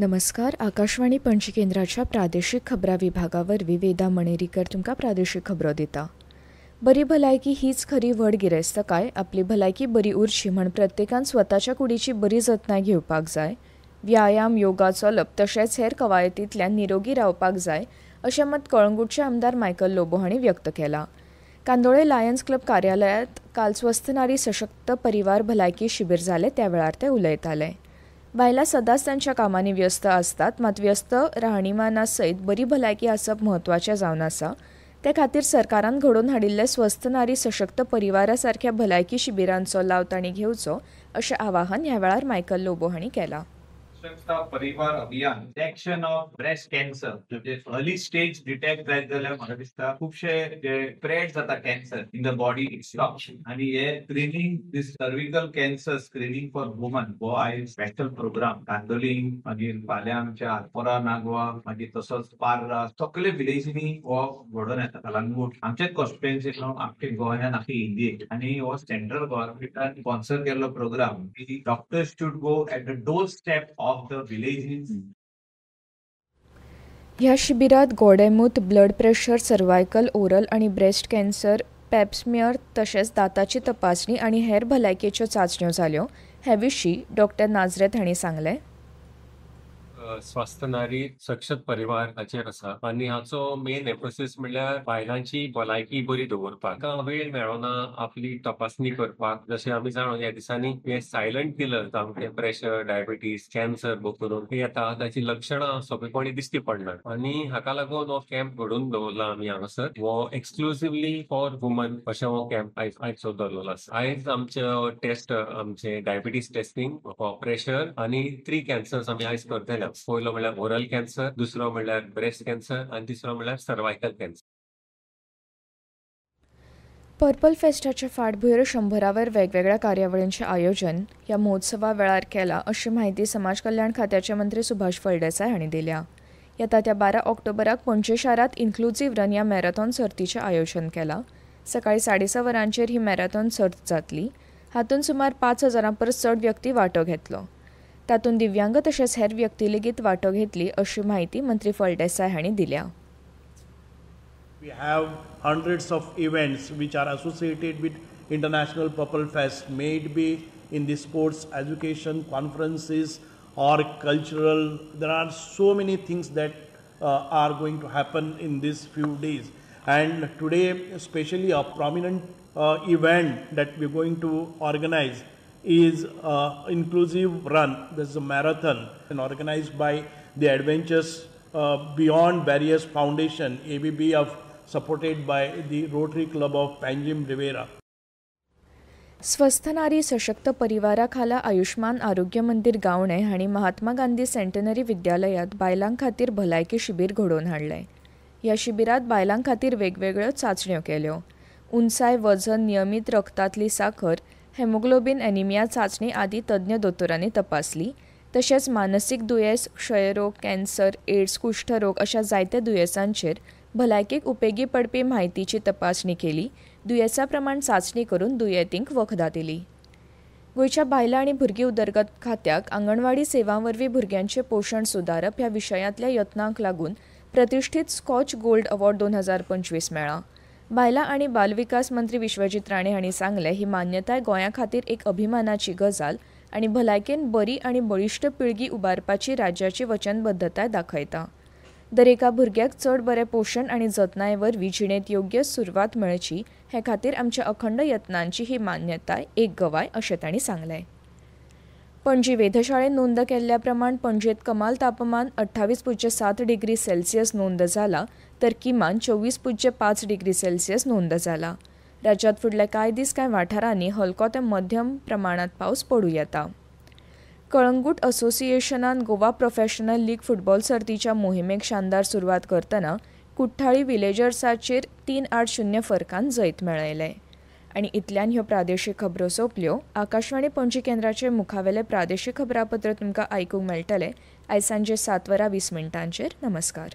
नमस्कार. आकाशवाणी पणजी केंद्राच्या प्रादेशीक खबरां विभागावरवीं वेदा मणेरीकर तुमकां प्रादेशीक खबरो दिता. बरी भलायकी हीच खरी व्हड गिरेस्तकाय. आपली भलायकी बरी उरची म्हण प्रत्येकान स्वताच्या कुडीची बरी जतनाय घेवपाक जाय. व्यायाम, योगा चलप तशेंच हेर कवायतींतल्यान निरोगी रावपाक जाय अशें मत कळंगूटचे आमदार मायकल लोबो हांणी व्यक्त केलां. कांदोळे लायन्स क्लब कार्यालयांत काल स्वस्थ नारी सशक्त परिवार भलायकी शिबीर जालें त्या वेळार ते उलयताले. बायलां सदांच तांच्या कामांनी व्यस्त आसतात, मात व्यस्त राहणीमाना सयत बरी भलायकी आसप म्हत्वाचें जावन आसा. ते खातीर सरकारान घडोवन हाडिल्ले स्वस्थ नारी सशक्त परिवारा सारख्या भलायकी शिबिरांचो लाव तांणी घेवचो अशें आवाहन ह्या वेळार मायकल लोबो हांणी केलां. सशक्त परिवार अभियान डिटेक्शन ऑफ ब्रेस्ट कॅन्सर म्हणजे अर्ली स्टेज डिटेक्ट जायत जाल्यार म्हाका दिसता खुबशे जे स्प्रेड जाता कॅन्सर इन द बॉडी आनी हे screening this cervical cancer screening for woman हो आयज स्पेशल प्रोग्राम कांदोलीं मागीर फाल्यां आमच्या आरपोरा नागवा मागीर तसोच पार्रा सगळे विलेजींनी हो घडोवन येता. कलंगूट आमचेच कॉन्स्टिट्युएन्सींत आमच्या गोंयांत आख्या इंडियेक आनी हो सेंट्रल गव्हर्नमेंटान स्पॉन्सर केल्लो प्रोग्राम की doctors should go at the door step of the villages. ह्या शिबिरात गोडेमूत, ब्लड प्रेशर, सर्वायकल, ओरल आणि ब्रेस्ट कॅन्सर, पॅप्समियर तशेंच दाताची तपासणी आणि हेर भलायकेच्यो चांचण्यो जाल्यो. हे विशीं डॉ. नाझरेत हांणी सांगलें. स्वस्थ नारी सशक्त परिवार हाचेर आसा आनी हाचो मेन एम्फसिस म्हणल्यार बायलांची भलायकी बरी दवरपाक. ताका वेळ मेळना आपली तपासणी करपाक. जशें आमी जाणा ह्या दिसांनी हे सायलंट किलर सामके प्रेशर, डायबिटीज, कॅन्सर करून येता, ताची लक्षणां सोंपेपणी दिश्टी पडनात आनी हाका लागून हो कॅम्प घडोवन दवरला आमी हांगासर. हो एक्सक्लुसिव्हली फॉर वुमन अशें हो कॅम्प आयज दवरलेलो आसा. आयज आमचे टेस्ट आमचे डायबिटीज टेस्टिंग, प्रेशर आनी 3 कॅन्सर्स आमी आयज करतले. पयलो म्हणल्यार ओरल कॅन्सर, दुसरो म्हणल्यार ब्रेस्ट कॅन्सर आनी तिसरो म्हणल्यार सर्वायकल कॅन्सर. पर्पल फेस्टाच्या फाटभुंयेर 100 वेगवेगळ्या कार्यावळींचें आयोजन ह्या महोत्सवा वेळार केलां अशी माहिती समाज कल्याण खात्याचे मंत्री सुभाष फळदेसाय हांणी दिल्या. येता त्या 12 ऑक्टोबराक पणजे शारांत इन्क्लुझिव्ह रन ह्या मॅरेथॉन सर्तीचें आयोजन केलां. सकाळीं 6:30 वरांचेर ही मॅरेथॉन सर्त जातली. हातूंत सुमार 5,000 परस चड व्यक्ती वांटो घेतलो. तातूंत दिव्यांग तशेंच हेर व्यक्ती लेगीत वांटो घेतली अशी माहिती मंत्री फळदेसाय हांणी दिल्या. We have hundreds of events which are associated with International Purple Fest, may it be in the sports, education, conferences or cultural. There are so many things that are going to happen in these few days. And today, especially a prominent event that we're going to organize is inclusive run. This is a marathon and organized by the Adventures Beyond Barriers Foundation, ABBF, supported by the Rotary Club of Panjim Rivera. स्वस्थ नारी सशक्त परिवारा खाला आयुष्मान आरोग्य मंदिर गावणे हांणी Mahatma Gandhi centenary विद्यालयात बायलां खातीर भलायकी शिबीर घडोवन हाडलें. ह्या शिबिरात बायलां खातीर वेगवेगळ्यो चांचण्यो केल्यो. उंचाय, वजन, नियमीत रक्तांतली साखर, हेमोग्लोबिन एनिमिया चांचणी आदी तज्ञ दोतोरांनी तपासली. तशेंच मानसीक दुयेंस, क्षयरोग, कॅन्सर, एड्स, कुष्ठरोग अशा जायत्या दुयेंसांचेर भलायकेक उपेगी पडपी म्हायतीची तपासणी केली. दुयेंसा प्रमाण चांचणी करून दुयेंतींक वखदां दिली. गोंयच्या बायलां आनी भुरगीं उदरगत खात्याक आंगणवाडी सेवां वरवीं भुरग्यांचें पोशण सुदारप ह्या विशयांतल्या यत्नांक लागून प्रतिश्ठीत स्कॉच गोल्ड अवॉर्ड 2025 मेळ्ळा. बायलां आनी बालविकास मंत्री विश्वजीत राणे हांणी सांगलें, ही मान्यताय गोंया खातीर एक अभिमानाची गजाल आनी भलायकेन बरी आनी बळिश्ट पिळगी उबारपाची राज्याची वचनबद्धताय दाखयता. दरेका भुरग्याक चड बरें पोशण आनी जतनाये वरवीं जिणेंत योग्य सुरवात मेळची हे खातीर आमच्या अखंड यत्नांची ही मान्यताय एक गवाय अशें तांणी सांगलें. पणजी वेधशाळेन नोंद केल्ल्या प्रमाण पणजेंत कमाल तापमान 28.7 डिग्री सेल्सियस नोंद जाला तर किमान 24.5 डिग्री सेल्सियस नोंद जाला. राज्यांत फुडले कांय दीस कांय वाठारांनी हलको ते मध्यम प्रमाणात पावस पडूं येता. कळंगूट असोसिएशनान गोवा प्रोफेशनल लीग फुटबॉल सर्तीच्या मोहिमेक शानदार सुरवात करतना कुठ्ठाळी विलेजर्साचेर 3-0 फरकान जैत मेळयलें. आनी इतल्यान ह्यो प्रादेशीक खबरो सोंपल्यो. आकाशवाणी पणजी केंद्राचे मुखावेले प्रादेशीक खबरापत्र तुमकां आयकूंक मेळटलें आयज सांजे 7:20 नमस्कार.